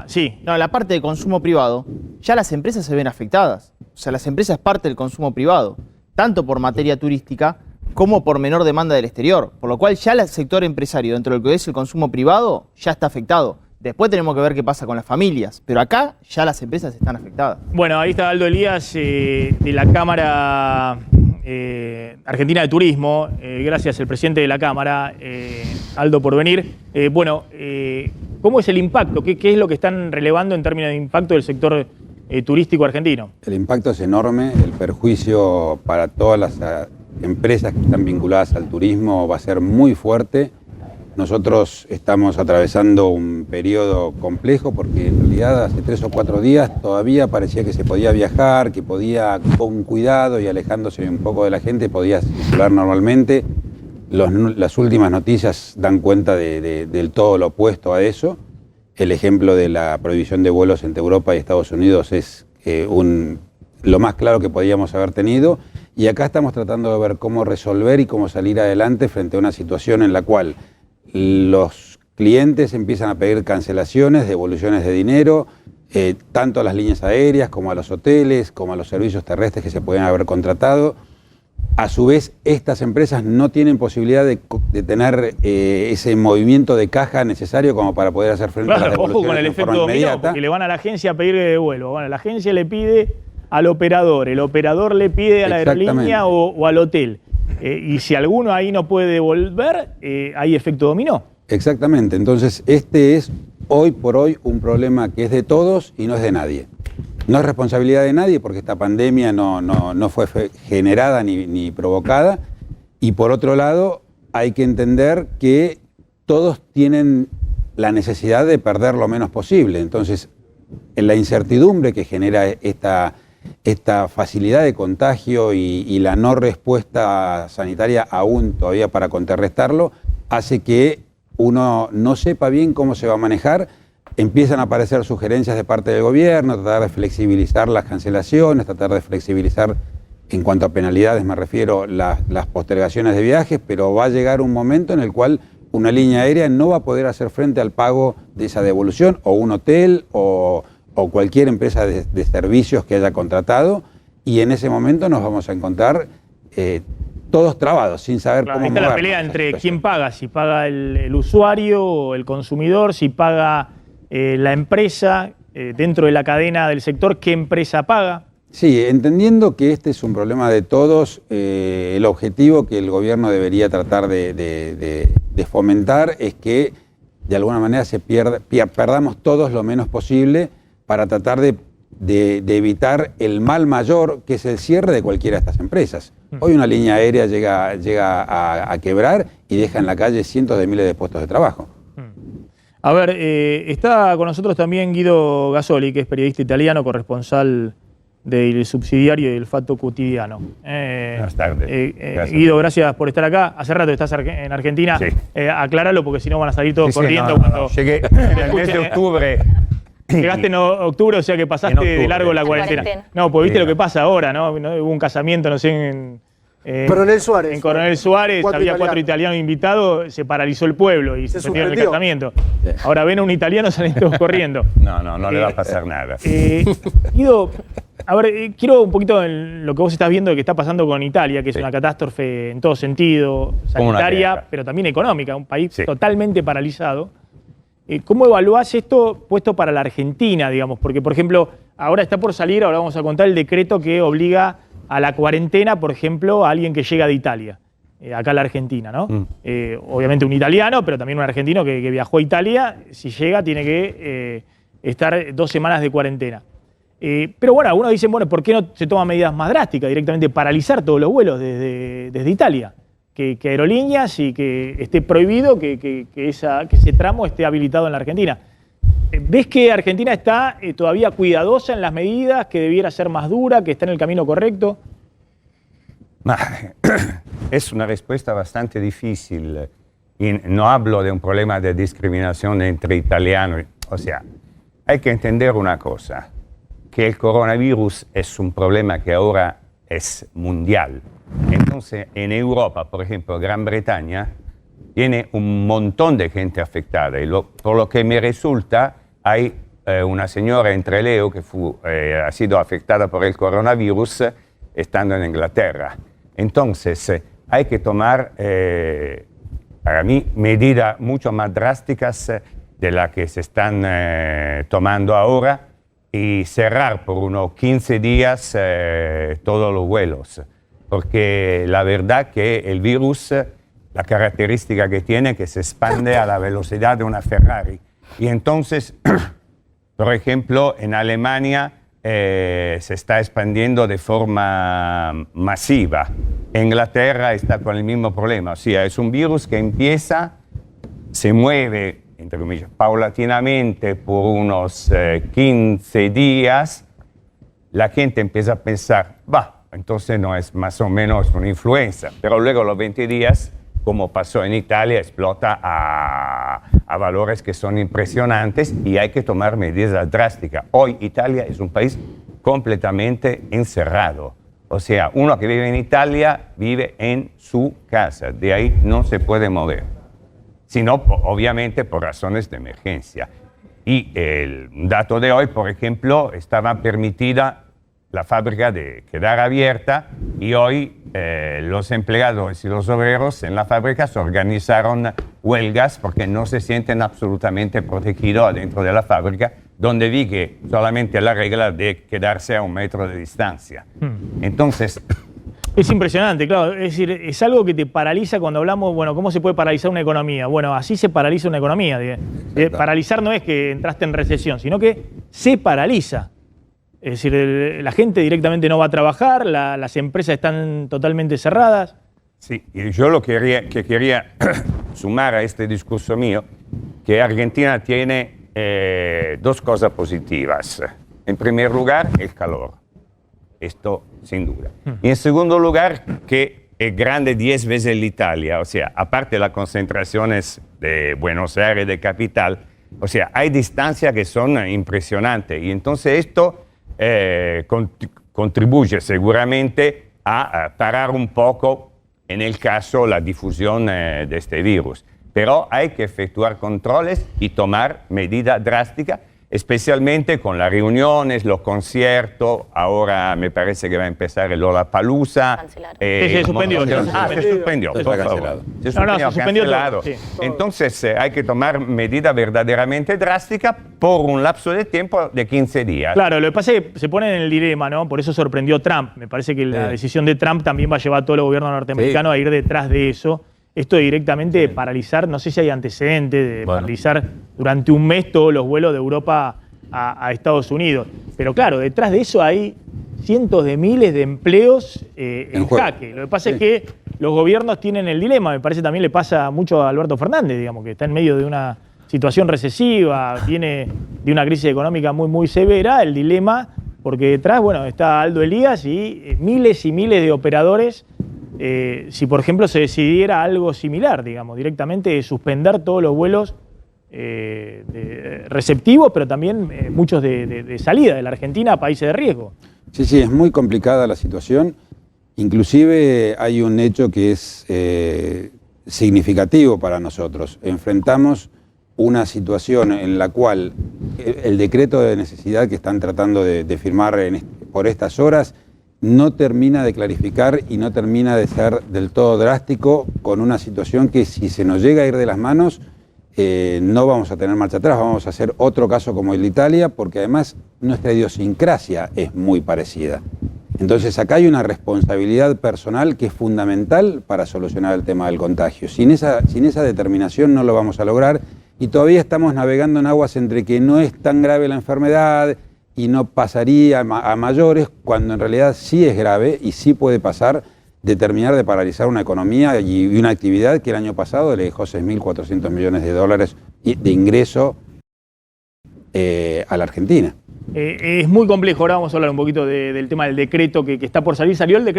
Sí. No, la parte de consumo privado, ya las empresas se ven afectadas. O sea, las empresas es parte del consumo privado, tanto por materia turística como por menor demanda del exterior. Por lo cual ya el sector empresario, dentro de lo que es el consumo privado, ya está afectado. Después tenemos que ver qué pasa con las familias, pero acá ya las empresas están afectadas. Bueno, ahí está Aldo Elías de la Cámara Argentina de Turismo. Gracias, el presidente de la Cámara, Aldo, por venir. ¿Cómo es el impacto? ¿Qué es lo que están relevando en términos de impacto del sector turístico argentino? El impacto es enorme, el perjuicio para todas las empresas que están vinculadas al turismo va a ser muy fuerte. Nosotros estamos atravesando un periodo complejo porque en realidad hace 3 o 4 días todavía parecía que se podía viajar, que podía con cuidado y alejándose un poco de la gente podía circular normalmente. Las últimas noticias dan cuenta del todo lo opuesto a eso. El ejemplo de la prohibición de vuelos entre Europa y Estados Unidos es lo más claro que podíamos haber tenido. Y acá estamos tratando de ver cómo resolver y cómo salir adelante frente a una situación en la cual los clientes empiezan a pedir cancelaciones, devoluciones de dinero, tanto a las líneas aéreas como a los hoteles, como a los servicios terrestres que se pueden haber contratado. A su vez, estas empresas no tienen posibilidad de tener ese movimiento de caja necesario como para poder hacer frente a las devoluciones. Ojo con el efecto dominó, porque le van a la agencia a pedir que devuelva. Bueno, la agencia le pide al operador, el operador le pide a la aerolínea o al hotel. Y si alguno ahí no puede devolver, hay efecto dominó. Exactamente, entonces este es hoy por hoy un problema que es de todos y no es de nadie. No es responsabilidad de nadie porque esta pandemia no fue generada ni provocada. Y por otro lado, hay que entender que todos tienen la necesidad de perder lo menos posible. Entonces, en la incertidumbre que genera esta facilidad de contagio y la no respuesta sanitaria aún todavía para contrarrestarlo, hace que uno no sepa bien cómo se va a manejar. Empiezan a aparecer sugerencias de parte del gobierno, tratar de flexibilizar las cancelaciones, tratar de flexibilizar, en cuanto a penalidades me refiero, las postergaciones de viajes, pero va a llegar un momento en el cual una línea aérea no va a poder hacer frente al pago de esa devolución, o un hotel, o cualquier empresa de servicios que haya contratado, y en ese momento nos vamos a encontrar todos trabados, sin saber cómo movernos. Está la pelea entre quién paga, si paga el usuario o el consumidor, si paga la empresa, dentro de la cadena del sector, ¿qué empresa paga? Sí, entendiendo que este es un problema de todos, el objetivo que el gobierno debería tratar de fomentar es que de alguna manera perdamos todos lo menos posible para tratar de evitar el mal mayor, que es el cierre de cualquiera de estas empresas. Hoy una línea aérea llega a quebrar y deja en la calle cientos de miles de puestos de trabajo. A ver, está con nosotros también Guido Gasoli, que es periodista italiano, corresponsal del Subsidiario y del Fatto Quotidiano. Buenas tardes. Guido, gracias por estar acá. Hace rato estás en Argentina. Sí. Acláralo, porque si no van a salir todos corriendo. No. Llegué en el mes de octubre. Llegaste en octubre, o sea que pasaste de largo la cuarentena. No, pues viste lo que pasa ahora, ¿no? Hubo un casamiento, no sé, en Coronel Suárez. En Coronel Suárez había 4 italianos invitados, se paralizó el pueblo y se suspendieron el casamiento. Ahora ven a un italiano, salen todos corriendo. No le va a pasar nada. Guido, a ver, quiero un poquito en lo que vos estás viendo de que está pasando con Italia, que es una catástrofe en todo sentido, sanitaria, pero también económica, un país totalmente paralizado. ¿Cómo evaluás esto puesto para la Argentina, digamos? Porque, por ejemplo, ahora está por salir, ahora vamos a contar el decreto que obliga a la cuarentena, por ejemplo, a alguien que llega de Italia, acá a la Argentina, ¿no? Obviamente un italiano, pero también un argentino que viajó a Italia, si llega tiene que estar 2 semanas de cuarentena. Pero bueno, algunos dicen, bueno, ¿por qué no se toman medidas más drásticas? Directamente paralizar todos los vuelos desde Italia. Que aerolíneas y que esté prohibido que ese tramo esté habilitado en la Argentina. ¿Ves que Argentina está todavía cuidadosa en las medidas, que debiera ser más dura, que está en el camino correcto? Es una respuesta bastante difícil. Y no hablo de un problema de discriminación entre italianos. O sea, hay que entender una cosa, que el coronavirus es un problema que ahora es mundial. Entonces, en Europa, por ejemplo, Gran Bretaña, tiene un montón de gente afectada. Y por lo que me resulta, hay una señora en Trelew que ha sido afectada por el coronavirus estando en Inglaterra. Entonces, hay que tomar, para mí, medidas mucho más drásticas de las que se están tomando ahora y cerrar por unos 15 días todos los vuelos. Porque la verdad que el virus, la característica que tiene es que se expande a la velocidad de una Ferrari. Y entonces, por ejemplo, en Alemania se está expandiendo de forma masiva. Inglaterra está con el mismo problema. O sea, es un virus que empieza, se mueve, entre comillas, paulatinamente por unos 15 días. La gente empieza a pensar, entonces no es más o menos una influenza. Pero luego los 20 días, como pasó en Italia, explota a valores que son impresionantes y hay que tomar medidas drásticas. Hoy Italia es un país completamente encerrado. O sea, uno que vive en Italia vive en su casa, de ahí no se puede mover, sino obviamente por razones de emergencia. Y el dato de hoy, por ejemplo, estaba permitida la fábrica de quedar abierta y hoy los empleados y los obreros en la fábrica se organizaron huelgas porque no se sienten absolutamente protegidos adentro de la fábrica, donde vi que solamente la regla de quedarse a 1 metro de distancia. Entonces... Es impresionante, claro. Es decir, es algo que te paraliza cuando hablamos, bueno, ¿cómo se puede paralizar una economía? Bueno, así se paraliza una economía. Paralizar no es que entraste en recesión, sino que se paraliza. Es decir, la gente directamente no va a trabajar, las empresas están totalmente cerradas. Sí, y yo lo que quería sumar a este discurso mío, que Argentina tiene 2 cosas positivas. En primer lugar, el calor. Esto sin duda. Y en segundo lugar, que es grande 10 veces la Italia. O sea, aparte de las concentraciones de Buenos Aires, de capital, o sea, hay distancias que son impresionantes. Y entonces esto contribuye seguramente a parar un poco, en el caso, la difusión de este virus. Pero hay que efectuar controles y tomar medidas drásticas, especialmente con las reuniones, los conciertos. Ahora me parece que va a empezar el Lollapalooza. Se suspendió. Se suspendió, por favor. Se suspendió, cancelado. Sí. Entonces hay que tomar medidas verdaderamente drásticas por un lapso de tiempo de 15 días. Claro, lo que pasa es que se pone en el dilema, ¿no? Por eso sorprendió Trump. Me parece que la decisión de Trump también va a llevar a todo el gobierno norteamericano a ir detrás de eso. Esto de directamente paralizar, no sé si hay antecedentes de paralizar durante un mes todos los vuelos de Europa a Estados Unidos. Pero claro, detrás de eso hay cientos de miles de empleos en jaque. Lo que pasa es que los gobiernos tienen el dilema, me parece también le pasa mucho a Alberto Fernández, digamos, que está en medio de una situación recesiva, viene de una crisis económica muy, muy severa, el dilema, porque detrás, bueno, está Aldo Elías y miles de operadores. Si, por ejemplo, se decidiera algo similar, digamos, directamente suspender todos los vuelos receptivos, pero también muchos de salida de la Argentina a países de riesgo. Sí, es muy complicada la situación. Inclusive hay un hecho que es significativo para nosotros. Enfrentamos una situación en la cual el decreto de necesidad que están tratando de firmar por estas horas no termina de clarificar y no termina de ser del todo drástico, con una situación que si se nos llega a ir de las manos, no vamos a tener marcha atrás, vamos a hacer otro caso como el de Italia, porque además nuestra idiosincrasia es muy parecida. Entonces acá hay una responsabilidad personal que es fundamental para solucionar el tema del contagio. Sin esa determinación no lo vamos a lograr y todavía estamos navegando en aguas entre que no es tan grave la enfermedad y no pasaría a mayores, cuando en realidad sí es grave y sí puede pasar de terminar de paralizar una economía y una actividad que el año pasado le dejó $6.400 millones de ingreso a la Argentina. Es muy complejo, ahora vamos a hablar un poquito del tema del decreto que está por salir. Salió el decreto.